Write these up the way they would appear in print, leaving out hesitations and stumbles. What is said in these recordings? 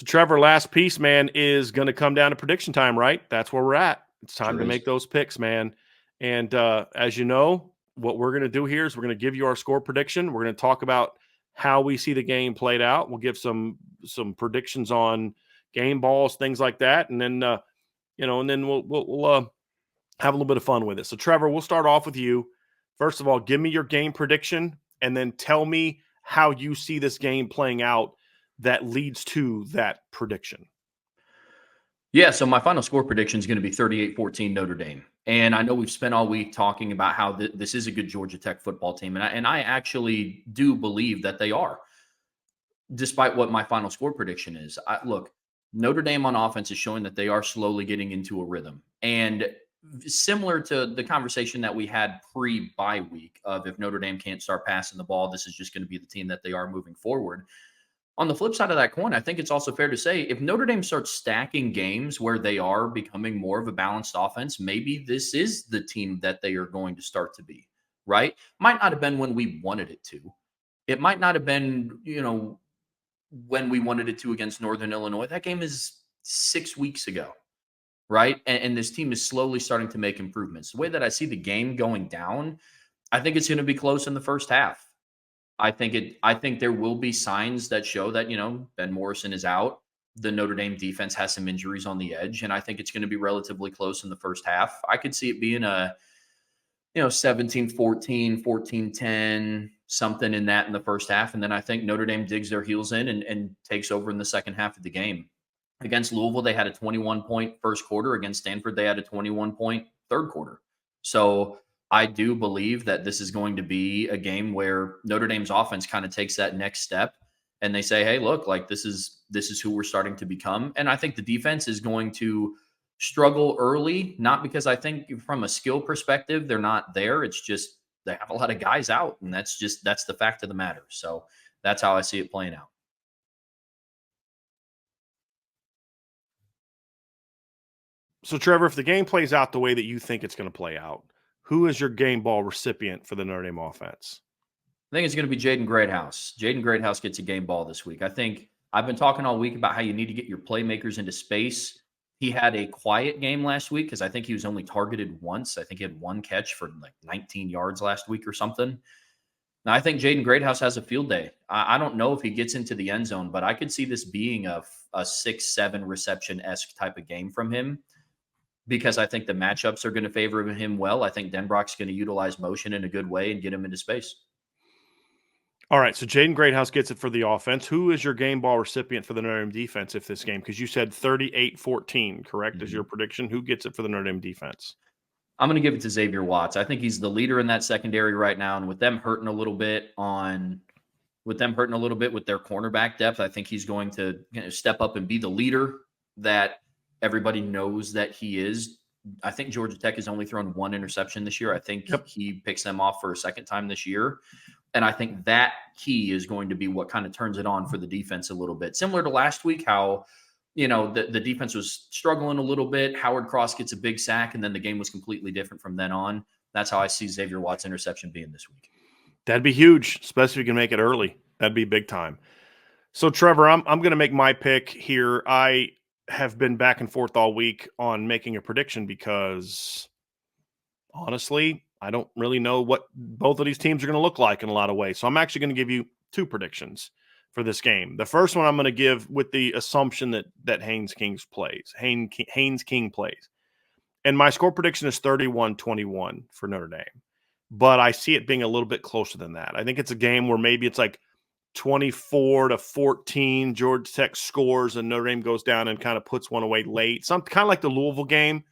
So, Trevor, last piece, man, is going to come down to prediction time, right? That's where we're at. It's time Sure to is. make those picks, man. And as you know, what we're going to do here is we're going to give you our score prediction. We're going to talk about how we see the game played out. We'll give some predictions on game balls, things like that, and then we'll have a little bit of fun with it. So, Trevor, we'll start off with you. First of all, give me your game prediction, and then tell me how you see this game playing out that leads to that prediction. Yeah, so my final score prediction is going to be 38-14 Notre Dame. And I know we've spent all week talking about how this is a good Georgia Tech football team. And I actually do believe that they are, despite what my final score prediction is. Look, Notre Dame on offense is showing that they are slowly getting into a rhythm. And similar to the conversation that we had pre-bye week of if Notre Dame can't start passing the ball, this is just going to be the team that they are moving forward. On the flip side of that coin, I think it's also fair to say if Notre Dame starts stacking games where they are becoming more of a balanced offense, maybe this is the team that they are going to start to be, right? Might not have been when we wanted it to. It might not have been, when we wanted it to against Northern Illinois. That game is 6 weeks ago, right? And this team is slowly starting to make improvements. The way that I see the game going down, I think it's going to be close in the first half. I think there will be signs that show that, Ben Morrison is out. The Notre Dame defense has some injuries on the edge, and I think it's going to be relatively close in the first half. I could see it being a 17-14, 14-10, something in the first half. And then I think Notre Dame digs their heels in and takes over in the second half of the game. Against Louisville, they had a 21-point first quarter. Against Stanford, they had a 21-point third quarter. So I do believe that this is going to be a game where Notre Dame's offense kind of takes that next step and they say, hey, look, like this is who we're starting to become. And I think the defense is going to struggle early, not because I think from a skill perspective, they're not there. It's just they have a lot of guys out, and that's the fact of the matter. So that's how I see it playing out. So, Trevor, if the game plays out the way that you think it's going to play out, who is your game ball recipient for the Notre Dame offense? I think it's going to be Jaden Greathouse. Jaden Greathouse gets a game ball this week. I think I've been talking all week about how you need to get your playmakers into space. He had a quiet game last week because I think he was only targeted once. I think he had one catch for like 19 yards last week or something. Now, I think Jaden Greathouse has a field day. I don't know if he gets into the end zone, but I could see this being a 6-7 reception-esque type of game from him because I think the matchups are going to favor him well. I think Denbrock's going to utilize motion in a good way and get him into space. All right, so Jaden Greathouse gets it for the offense. Who is your game ball recipient for the Notre Dame defense if this game? Because you said 38-14, correct, is your prediction. Who gets it for the Notre Dame defense? I'm going to give it to Xavier Watts. I think he's the leader in that secondary right now, and with them hurting a little bit with their cornerback depth, I think he's going to step up and be the leader that everybody knows that he is. I think Georgia Tech has only thrown one interception this year. I think he picks them off for a second time this year. And I think that key is going to be what kind of turns it on for the defense a little bit. Similar to last week, how, the defense was struggling a little bit. Howard Cross gets a big sack, and then the game was completely different from then on. That's how I see Xavier Watts' interception being this week. That'd be huge, especially if you can make it early. That'd be big time. So, Trevor, I'm going to make my pick here. I have been back and forth all week on making a prediction because, honestly, I don't really know what both of these teams are going to look like in a lot of ways. So I'm actually going to give you two predictions for this game. The first one I'm going to give with the assumption that Haynes King plays. And my score prediction is 31-21 for Notre Dame. But I see it being a little bit closer than that. I think it's a game where maybe it's like 24-14, Georgia Tech scores and Notre Dame goes down and kind of puts one away late. Something kind of like the Louisville game,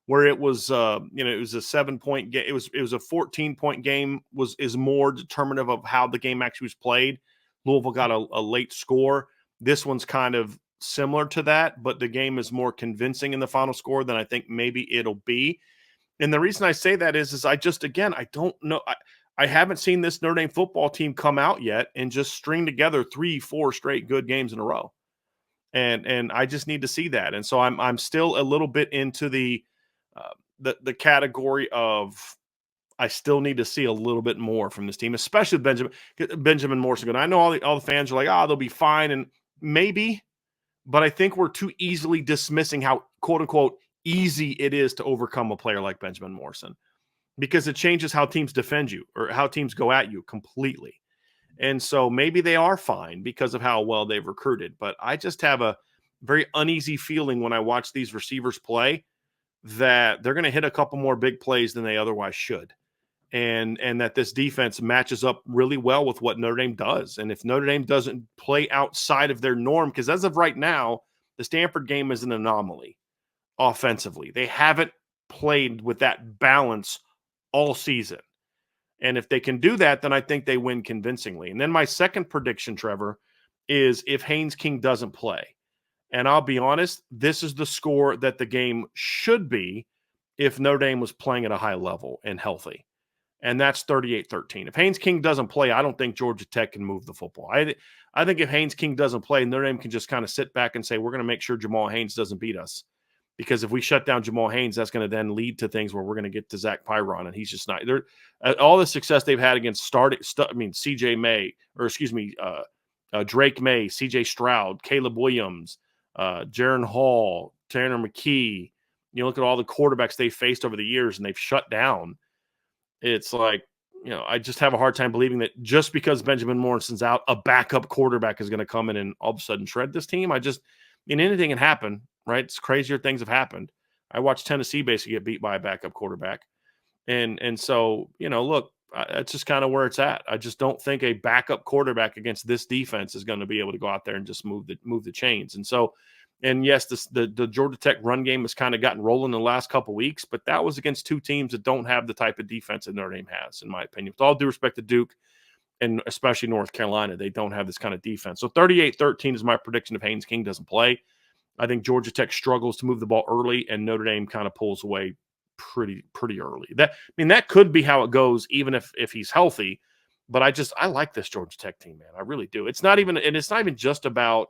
where it was, it was a 7-point game. It was a 14-point game. Is more determinative of how the game actually was played. Louisville got a late score. This one's kind of similar to that, but the game is more convincing in the final score than I think maybe it'll be. And the reason I say that is I don't know. I haven't seen this Notre Dame football team come out yet and just string together 3-4 straight good games in a row. And I just need to see that. And so I'm still a little bit into the category of I still need to see a little bit more from this team, especially Benjamin Morrison. I know all the fans are like, they'll be fine, and maybe, but I think we're too easily dismissing how quote unquote easy it is to overcome a player like Benjamin Morrison, because it changes how teams defend you or how teams go at you completely. And so maybe they are fine because of how well they've recruited. But I just have a very uneasy feeling when I watch these receivers play that they're going to hit a couple more big plays than they otherwise should. And that this defense matches up really well with what Notre Dame does. And if Notre Dame doesn't play outside of their norm, because as of right now, the Stanford game is an anomaly offensively. They haven't played with that balance all season. And if they can do that, then I think they win convincingly. And then my second prediction, Trevor, is if Haynes King doesn't play. And I'll be honest, this is the score that the game should be if Notre Dame was playing at a high level and healthy. And that's 38-13. If Haynes King doesn't play, I don't think Georgia Tech can move the football. I think if Haynes King doesn't play, Notre Dame can just kind of sit back and say, we're going to make sure Jamal Haynes doesn't beat us. Because if we shut down Jamal Haynes, that's going to then lead to things where we're going to get to Zach Pyron, and he's just not there. All the success they've had against CJ May, or excuse me, Drake May, CJ Stroud, Caleb Williams, Jaron Hall, Tanner McKee. You look at all the quarterbacks they faced over the years, and they've shut down. It's like, I just have a hard time believing that just because Benjamin Morrison's out, a backup quarterback is going to come in and all of a sudden shred this team. Anything can happen. Right? It's crazier things have happened. I watched Tennessee basically get beat by a backup quarterback. And so, look, that's just kind of where it's at. I just don't think a backup quarterback against this defense is going to be able to go out there and just move the chains. And so, and yes, the Georgia Tech run game has kind of gotten rolling in the last couple of weeks, but that was against two teams that don't have the type of defense that Notre Dame has, in my opinion. With all due respect to Duke and especially North Carolina, they don't have this kind of defense. So 38-13 is my prediction if Haynes King doesn't play. I think Georgia Tech struggles to move the ball early, and Notre Dame kind of pulls away pretty early. That could be how it goes, even if he's healthy. But I like this Georgia Tech team, man. I really do. It's not even just about,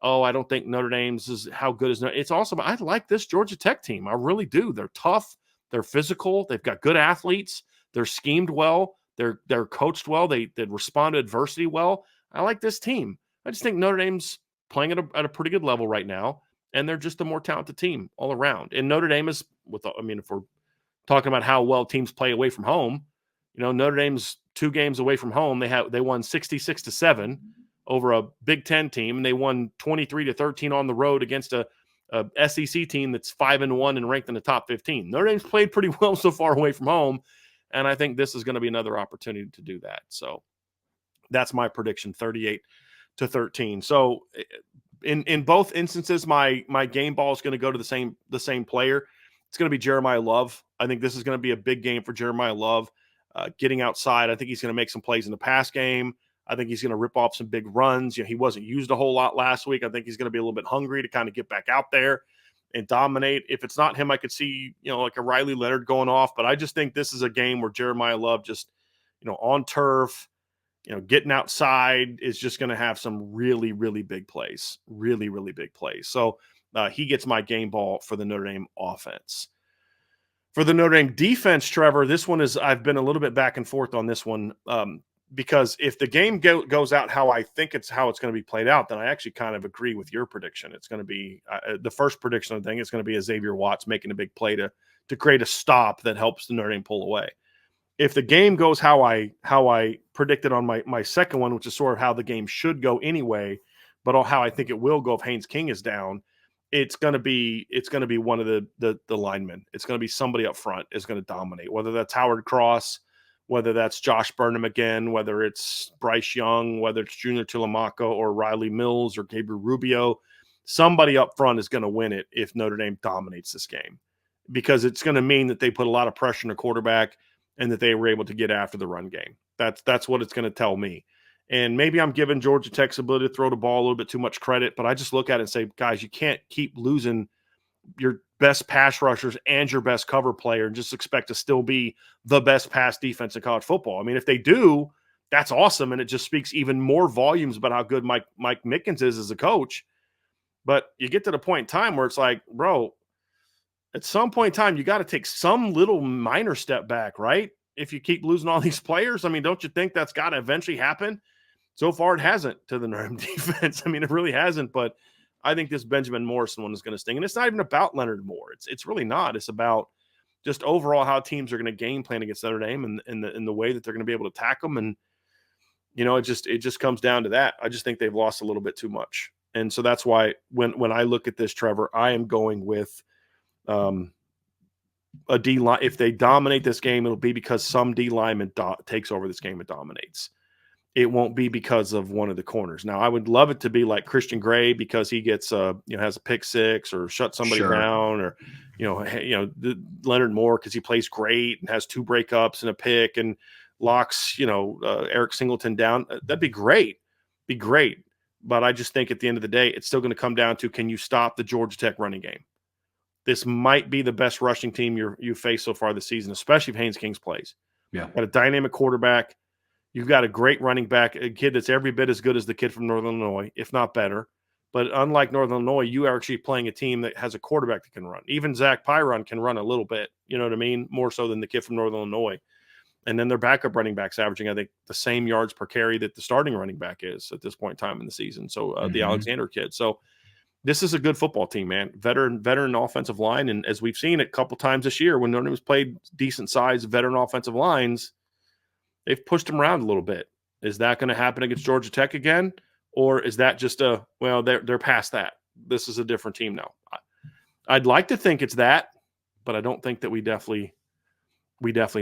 I don't think Notre Dame's is how good is. It's also about, I like this Georgia Tech team. I really do. They're tough. They're physical. They've got good athletes. They're schemed well. They're coached well. They respond to adversity well. I like this team. I just think Notre Dame's playing at a pretty good level right now, and they're just a more talented team all around. And Notre Dame is, if we're talking about how well teams play away from home, Notre Dame's 2 games away from home. They won 66-7 over a Big Ten team, and they won 23-13 on the road against a SEC team that's 5-1 and ranked in the top 15. Notre Dame's played pretty well so far away from home, and I think this is going to be another opportunity to do that. So that's my prediction, 38-13. So in both instances, my game ball is going to go to the same player. It's going to be Jeremiah Love. I think this is going to be a big game for Jeremiah Love, getting outside. I think he's going to make some plays in the pass game. I think he's going to rip off some big runs. He wasn't used a whole lot last week. I think he's going to be a little bit hungry to kind of get back out there and dominate. If it's not him, I could see, like a Riley Leonard going off. But I just think this is a game where Jeremiah Love just, on turf, getting outside is just going to have some really, really big plays, really, really big plays. So he gets my game ball for the Notre Dame offense. For the Notre Dame defense, Trevor, this one I've been a little bit back and forth on this one because if the game goes out how I think it's going to be played out, then I actually kind of agree with your prediction. It's going to be the first prediction I think it's going to be a Xavier Watts making a big play to create a stop that helps the Notre Dame pull away. If the game goes how I predicted on my second one, which is sort of how the game should go anyway, but how I think it will go if Haynes King is down, it's going to be one of the linemen. It's going to be somebody up front is going to dominate, whether that's Howard Cross, whether that's Josh Burnham again, whether it's Bryce Young, whether it's Junior Tulamaka or Riley Mills or Gabriel Rubio. Somebody up front is going to win it if Notre Dame dominates this game, because it's going to mean that they put a lot of pressure on the quarterback and that they were able to get after the run game. That's what it's going to tell me. And maybe I'm giving Georgia Tech's ability to throw the ball a little bit too much credit, but I just look at it and say, guys, you can't keep losing your best pass rushers and your best cover player and just expect to still be the best pass defense in college football. I mean, if they do, that's awesome, and it just speaks even more volumes about how good Mike Mickens is as a coach. But you get to the point in time where it's like, bro, at some point in time, you got to take some little minor step back, right? If you keep losing all these players, I mean, don't you think that's got to eventually happen? So far, it hasn't to the Notre Dame defense. I mean, it really hasn't. But I think this Benjamin Morrison one is going to sting. And it's not even about Leonard Moore. It's really not. It's about just overall how teams are going to game plan against Notre Dame and in the way that they're going to be able to attack them. And, it just comes down to that. I just think they've lost a little bit too much. And so that's why when I look at this, Trevor, I am going with a D line. If they dominate this game, it'll be because some D lineman takes over this game and dominates. It won't be because of one of the corners. Now, I would love it to be like Christian Gray because he gets has a pick six or shuts somebody down, or Leonard Moore because he plays great and has 2 breakups and a pick and locks Eric Singleton down. That'd be great. But I just think at the end of the day, it's still going to come down to, can you stop the Georgia Tech running game? This might be the best rushing team you've faced so far this season, especially if Haynes Kings plays. Yeah, got a dynamic quarterback. You've got a great running back, a kid that's every bit as good as the kid from Northern Illinois, if not better. But unlike Northern Illinois, you are actually playing a team that has a quarterback that can run. Even Zach Pyron can run a little bit, you know what I mean? More so than the kid from Northern Illinois. And then their backup running back's averaging, I think, the same yards per carry that the starting running back is at this point in time in the season. So the Alexander kid. So this is a good football team, man. Veteran offensive line. And as we've seen a couple times this year, when Notre Dame's played decent-sized veteran offensive lines, they've pushed them around a little bit. Is that going to happen against Georgia Tech again? Or is that just they're past that? This is a different team now. I'd like to think it's that, but I don't think that we definitely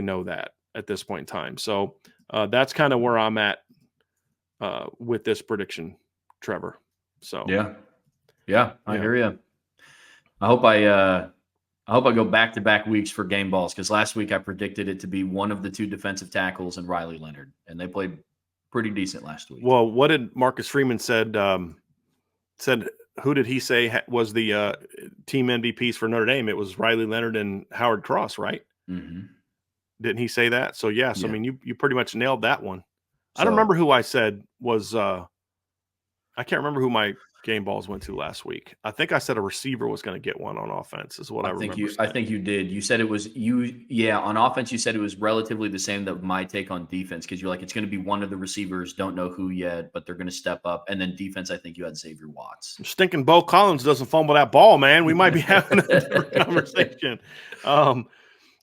know that at this point in time. So that's kind of where I'm at with this prediction, Trevor. So yeah, I hear you. I hope I go back-to-back weeks for game balls, because last week I predicted it to be one of the 2 defensive tackles and Riley Leonard, and they played pretty decent last week. Well, what did Marcus Freeman said? Who did he say was the team MVPs for Notre Dame? It was Riley Leonard and Howard Cross, right? Mm-hmm. Didn't he say that? So yes, yeah. I mean you pretty much nailed that one. So, I don't remember who I said was. I can't remember who my game balls went to last week. I think I said a receiver was going to get one on offense, is what I remember. I think you did. You said it was you. Yeah, on offense, you said it was relatively the same that my take on defense, because you're like, it's going to be one of the receivers. Don't know who yet, but they're going to step up. And then defense, I think you had Xavier Watts. Stinking Bo Collins doesn't fumble that ball, man. We might be having a different conversation.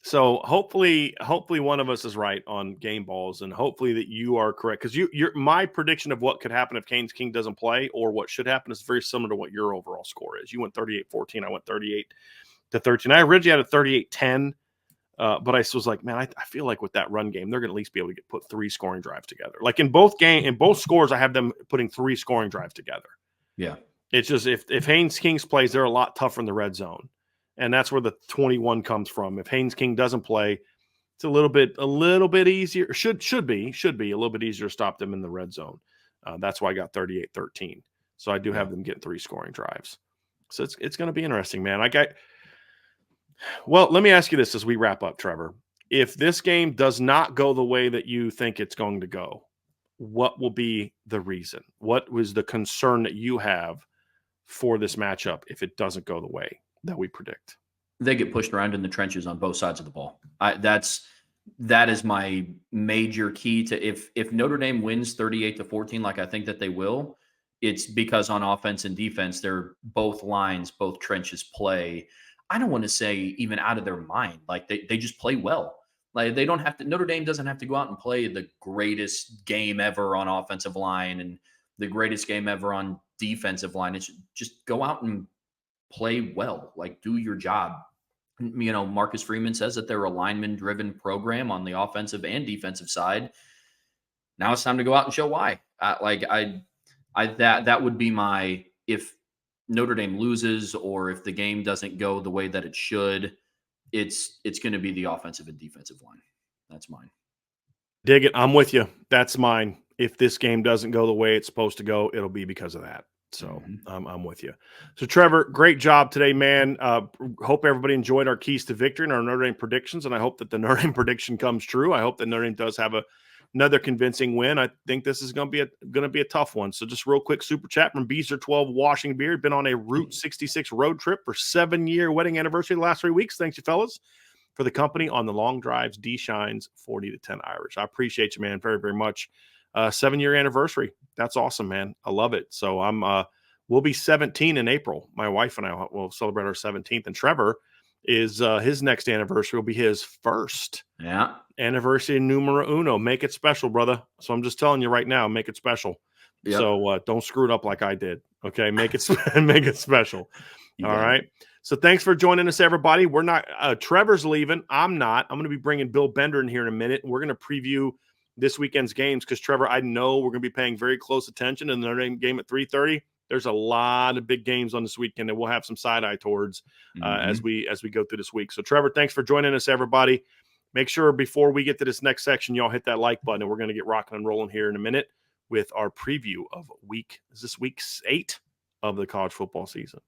So hopefully one of us is right on game balls, and hopefully that you are correct, because my prediction of what could happen if Haynes King doesn't play, or what should happen, is very similar to what your overall score is. You went 38-14. I went 38-13. I originally had a 38-10, but I was like, man, I feel like with that run game, they're going to at least be able to put 3 scoring drives together. Like in both scores, I have them putting 3 scoring drives together. Yeah, it's just if Haynes Kings plays, they're a lot tougher in the red zone. And that's where the 21 comes from. If Haynes King doesn't play, it's a little bit easier. Should be a little bit easier to stop them in the red zone. That's why I got 38-13. So I do have them getting 3 scoring drives. So it's going to be interesting, man. Well, let me ask you this as we wrap up, Trevor. If this game does not go the way that you think it's going to go, what will be the reason? What was the concern that you have for this matchup if it doesn't go the way that we predict? They get pushed around in the trenches on both sides of the ball. That is my major key to if Notre Dame wins 38-14, like I think that they will, it's because on offense and defense, they're both lines, both trenches play. I don't want to say even out of their mind. Like they just play well. Like they don't have to, Notre Dame doesn't have to go out and play the greatest game ever on offensive line and the greatest game ever on defensive line. It's just go out and play well, like do your job. Marcus Freeman says that they're a lineman-driven program on the offensive and defensive side. Now it's time to go out and show why. That would be my, if Notre Dame loses or if the game doesn't go the way that it should, it's going to be the offensive and defensive line. That's mine. Dig it. I'm with you. That's mine. If this game doesn't go the way it's supposed to go, it'll be because of that. So I'm with you. So Trevor, great job today, man. Hope everybody enjoyed our keys to victory and our Notre Dame predictions. And I hope that the Notre Dame prediction comes true. I hope that Notre Dame does have another convincing win. I think this is going to be a tough one. So just real quick, super chat from Beezer 12 Washing Beard. Been on a Route 66 road trip for 7-year wedding anniversary the last 3 weeks. Thanks you fellas for the company on the long drives. D Shines 40-10 Irish. I appreciate you, man, very, very much. 7-year anniversary. That's awesome, man. I love it. So I'm We'll be 17 in April. My wife and I will celebrate our 17th. And Trevor is his next anniversary will be his first anniversary numero uno. Make it special, brother. So I'm just telling you right now, make it special. Yep. So don't screw it up like I did. Okay, make it make it special. All right. So thanks for joining us, everybody. We're not Trevor's leaving. I'm not. I'm going to be bringing Bill Bender in here in a minute. We're going to preview this weekend's games because Trevor, I know we're going to be paying very close attention to the Notre Dame game at 3:30. There's a lot of big games on this weekend that we'll have some side eye towards as we go through this week. So Trevor, thanks for joining us, everybody. Make sure before we get to this next section, y'all hit that like button, and we're going to get rocking and rolling here in a minute with our preview of week 8 of the college football season.